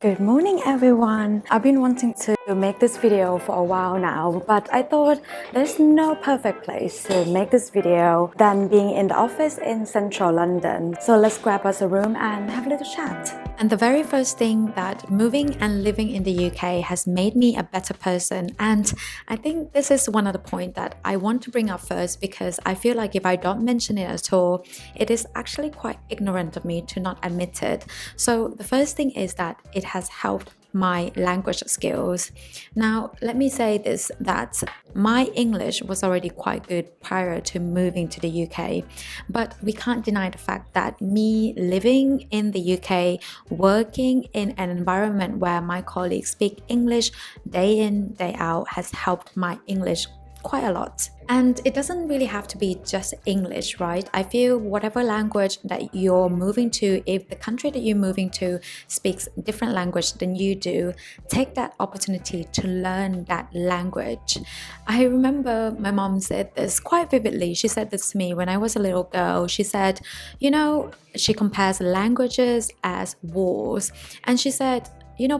Good morning everyone. I've been wanting to make this video for a while now, but I thought there's no perfect place to make this video than being in the office in central London. So let's grab us a room and have a little chat. And the very first thing that moving and living in the UK has made me a better person, and I think this is one of the points that I want to bring up first, because I feel like if I don't mention it at all, it is actually quite ignorant of me to not admit it. So the first thing is that it has helped my language skills. Now, let me say this, that my English was already quite good prior to moving to the UK, but we can't deny the fact that me living in the UK, working in an environment where my colleagues speak English day in, day out, has helped my English quite a lot. And it doesn't really have to be just English, right? I feel whatever language that you're moving to, if the country that you're moving to speaks different language than you do, take that opportunity to learn that language. I remember my mom said this quite vividly. She said this to me when I was a little girl. She said, she compares languages as walls. And she said,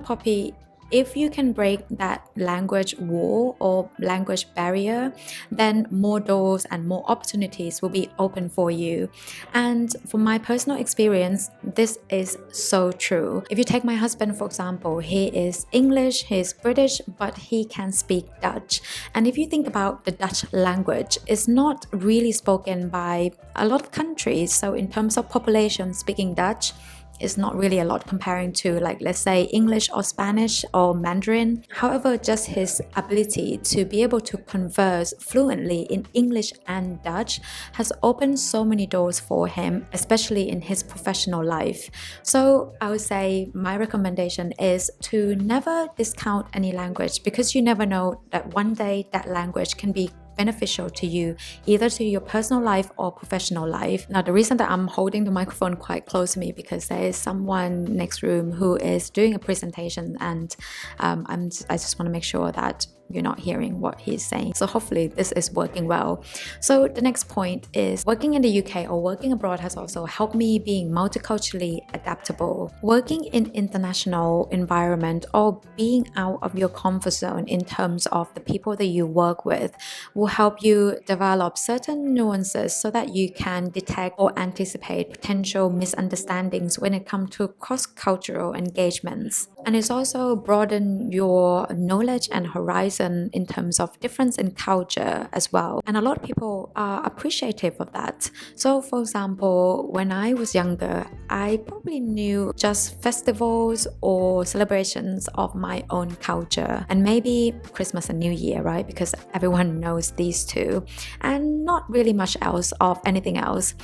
Poppy, if you can break that language wall or language barrier, then more doors and more opportunities will be open for you. And from my personal experience, this is so true. If you take my husband, for example, he is English, he's British, but he can speak Dutch. And if you think about the Dutch language, it's not really spoken by a lot of countries. So in terms of population speaking Dutch, is not really a lot comparing to, like, let's say English or Spanish or Mandarin. However, just his ability to be able to converse fluently in English and Dutch has opened so many doors for him, especially in his professional life. So I would say my recommendation is to never discount any language, because you never know that one day that language can be beneficial to you, either to your personal life or professional life. Now, the reason that I'm holding the microphone quite close to me, because there is someone next room who is doing a presentation, and I just want to make sure that you're not hearing what he's saying. So hopefully this is working well. So the next point is, working in the UK or working abroad has also helped me being multiculturally adaptable. Working in international environment or being out of your comfort zone in terms of the people that you work with will help you develop certain nuances so that you can detect or anticipate potential misunderstandings when it comes to cross-cultural engagements. And it's also broadened your knowledge and horizon in terms of difference in culture as well. And a lot of people are appreciative of that. So for example, when I was younger, I probably knew just festivals or celebrations of my own culture, and maybe Christmas and New Year, right? Because everyone knows these two, and not really much else of anything else.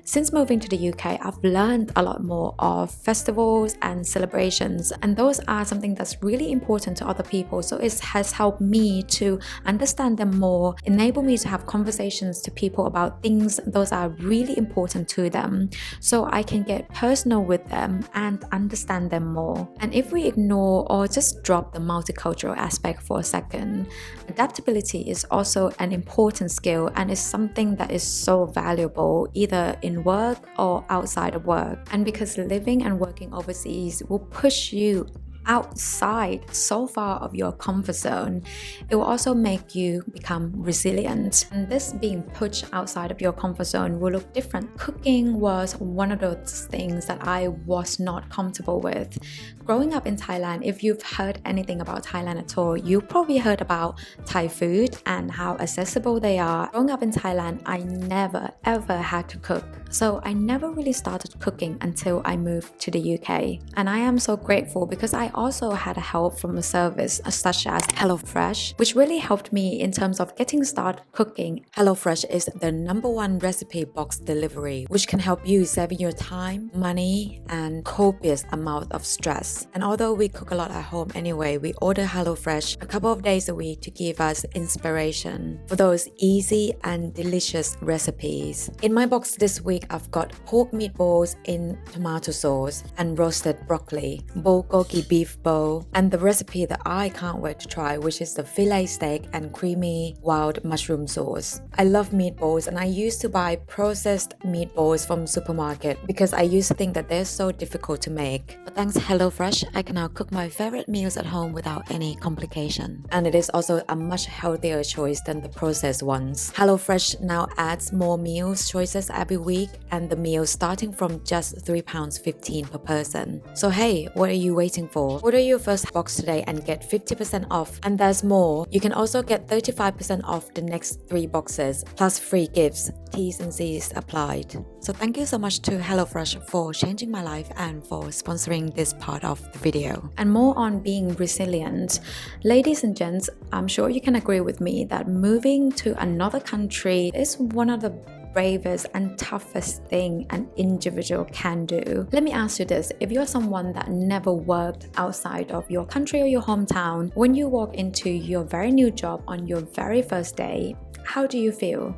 Since moving to the UK, I've learned a lot more of festivals and celebrations, and those are something that's really important to other people. So it has helped me to understand them more, enable me to have conversations to people about things those are really important to them, so I can get personal with them and understand them more. And if we ignore or just drop the multicultural aspect for a second, adaptability is also an important skill, and is something that is so valuable either in work or outside of work. And because living and working overseas will push you outside so far of your comfort zone, it will also make you become resilient. And this being pushed outside of your comfort zone will look different. Cooking was one of those things that I was not comfortable with. Growing up in Thailand, if you've heard anything about Thailand at all, you probably heard about Thai food and how accessible they are. Growing up in Thailand, I never ever had to cook. So I never really started cooking until I moved to the UK. And I am so grateful, because I also had help from a service such as HelloFresh, which really helped me in terms of getting started cooking. HelloFresh is the #1 recipe box delivery, which can help you saving your time, money, and copious amount of stress. And although we cook a lot at home anyway, we order HelloFresh a couple of days a week to give us inspiration for those easy and delicious recipes. In my box this week, week I've got pork meatballs in tomato sauce and roasted broccoli, bulgogi beef bowl, and the recipe that I can't wait to try, which is the filet steak and creamy wild mushroom sauce. I love meatballs, and I used to buy processed meatballs from supermarket because I used to think that they're so difficult to make. But thanks HelloFresh, I can now cook my favorite meals at home without any complication. And it is also a much healthier choice than the processed ones. HelloFresh now adds more meals choices every week, and the meals starting from just £3.15 per person. So hey, what are you waiting for? Order your first box today and get 50% off. And there's more. You can also get 35% off the next 3 boxes, plus free gifts. T's and C's applied. So thank you so much to HelloFresh for changing my life and for sponsoring this part of the video. And more on being resilient. Ladies and gents, I'm sure you can agree with me that moving to another country is one of the bravest and toughest thing an individual can do. Let me ask you this, if you're someone that never worked outside of your country or your hometown, when you walk into your very new job on your very first day, how do you feel?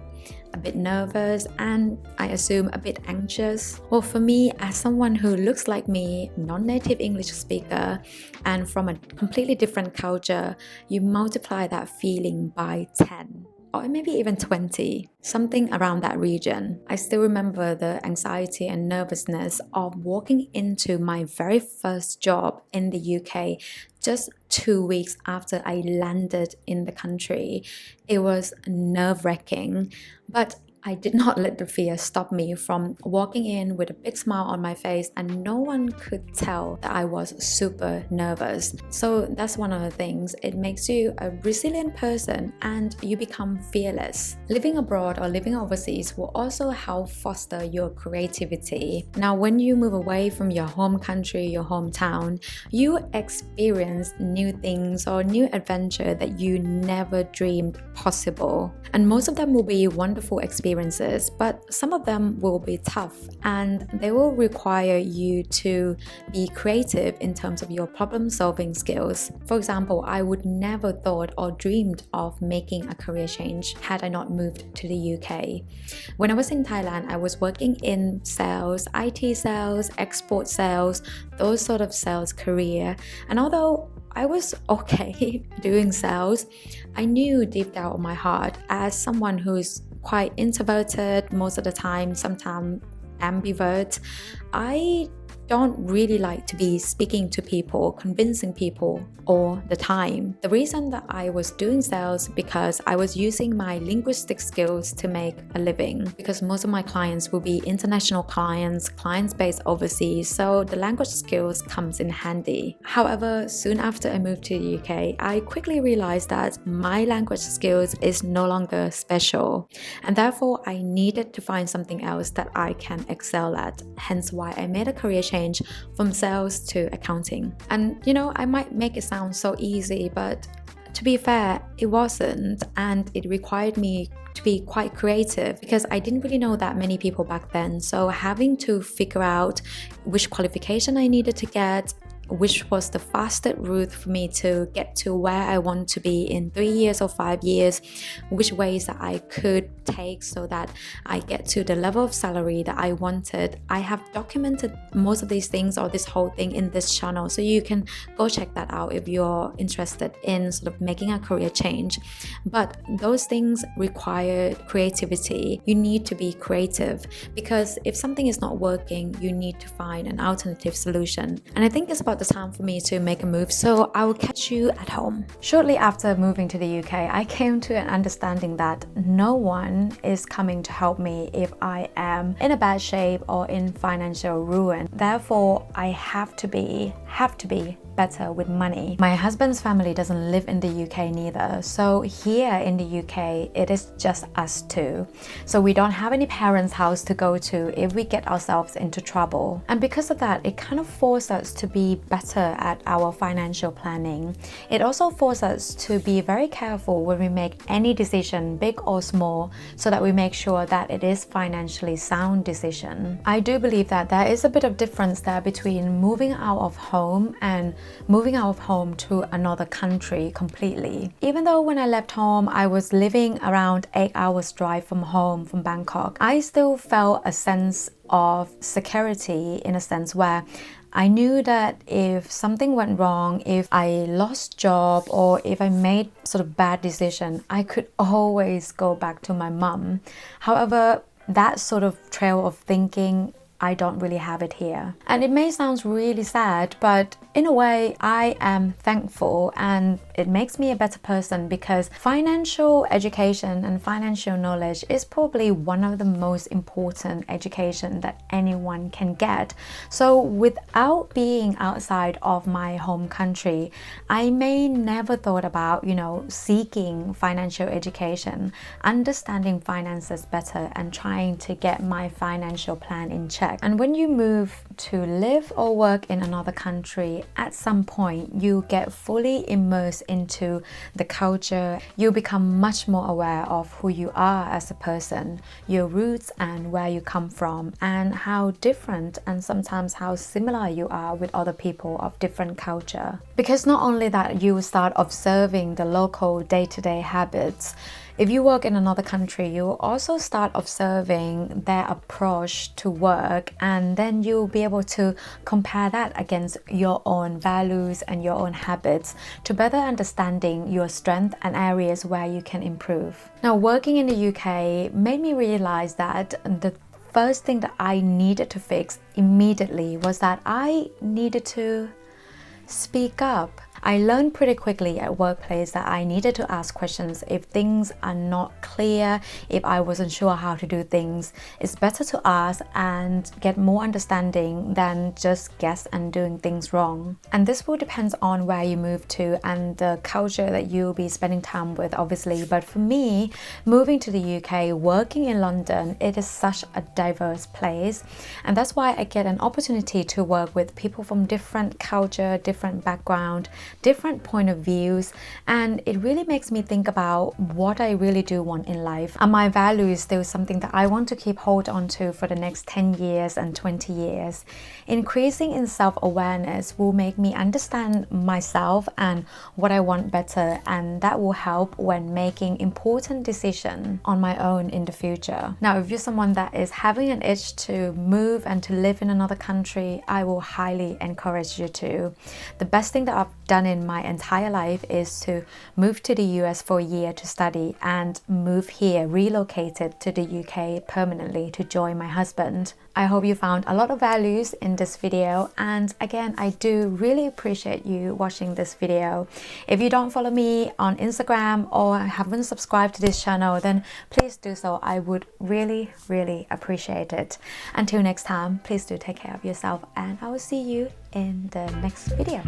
A bit nervous and I assume a bit anxious? Well, for me, as someone who looks like me, non-native English speaker, and from a completely different culture, you multiply that feeling by 10. Or maybe even 20, something around that region. I still remember the anxiety and nervousness of walking into my very first job in the UK just 2 weeks after I landed in the country. It was nerve-wracking, but I did not let the fear stop me from walking in with a big smile on my face, and no one could tell that I was super nervous. So that's one of the things. It makes you a resilient person and you become fearless. Living abroad or living overseas will also help foster your creativity. Now, when you move away from your home country, your hometown, you experience new things or new adventure that you never dreamed possible. And most of them will be wonderful experiences, but some of them will be tough and they will require you to be creative in terms of your problem-solving skills. For example, I would never thought or dreamed of making a career change had I not moved to the UK. When I was in Thailand, I was working in sales, IT sales, export sales, those sort of sales career. And although I was okay doing sales, I knew deep down in my heart, as someone who's quite introverted most of the time, sometimes ambivert, I don't really like to be speaking to people, convincing people all the time. The reason that I was doing sales because I was using my linguistic skills to make a living, because most of my clients will be international clients based overseas, so the language skills comes in handy. However, soon after I moved to the UK, I quickly realized that my language skills is no longer special, and therefore I needed to find something else that I can excel at, hence why I made a career change from sales to accounting. And you know, I might make it sound so easy, but to be fair, it wasn't, and it required me to be quite creative because I didn't really know that many people back then. So having to figure out which qualification I needed to get, which was the fastest route for me to get to where I want to be in 3 years or 5 years, which ways that I could take so that I get to the level of salary that I wanted. I have documented most of these things or this whole thing in this channel, so you can go check that out if you're interested in sort of making a career change. But those things require creativity. You need to be creative because if something is not working, you need to find an alternative solution. And I think it's about the time for me to make a move, so I will catch you at home. Shortly after moving to the UK, I came to an understanding that no one is coming to help me if I am in a bad shape or in financial ruin. Therefore, I have to be better with money. My husband's family doesn't live in the UK neither, so here in the UK it is just us two. So we don't have any parents' house to go to if we get ourselves into trouble. And because of that, it kind of forced us to be better at our financial planning. It also forced us to be very careful when we make any decision, big or small, so that we make sure that it is financially sound decision. I do believe that there is a bit of difference there between moving out of home and moving out of home to another country completely. Even though when I left home, I was living around 8 hours drive from home from Bangkok, I still felt a sense of security, in a sense where I knew that if something went wrong, if I lost job or if I made sort of bad decision, I could always go back to my mum. However, that sort of trail of thinking, I don't really have it here. And it may sound really sad, but in a way, I am thankful, and it makes me a better person because financial education and financial knowledge is probably one of the most important education that anyone can get. So without being outside of my home country, I may never thought about, seeking financial education, understanding finances better, and trying to get my financial plan in check. And when you move to live or work in another country, at some point you get fully immersed into the culture. You become much more aware of who you are as a person, your roots and where you come from, and how different and sometimes how similar you are with other people of different culture. Because not only that, you start observing the local day-to-day habits. If you work in another country, you also start observing their approach to work, and then you'll be able to compare that against your own values and your own habits to better understanding your strength and areas where you can improve. Now, working in the UK made me realize that the first thing that I needed to fix immediately was that I needed to speak up. I learned pretty quickly at workplace that I needed to ask questions if things are not clear, if I wasn't sure how to do things. It's better to ask and get more understanding than just guess and doing things wrong. And this will depend on where you move to and the culture that you'll be spending time with, obviously. But for me, moving to the UK, working in London, it is such a diverse place. And that's why I get an opportunity to work with people from different culture, different background, different point of views, and it really makes me think about what I really do want in life. Are my values still something that I want to keep hold on to for the next 10 years and 20 years? Increasing in self-awareness will make me understand myself and what I want better, and that will help when making important decisions on my own in the future. Now, if you're someone that is having an itch to move and to live in another country, I will highly encourage you to. The best thing that I've done in my entire life is to move to the US for a year to study and move here, relocated to the UK permanently to join my husband. I hope you found a lot of values in this video, and again, I do really appreciate you watching this video. If you don't follow me on Instagram or haven't subscribed to this channel, then please do so. I would really appreciate it. Until next time, please do take care of yourself, and I will see you in the next video.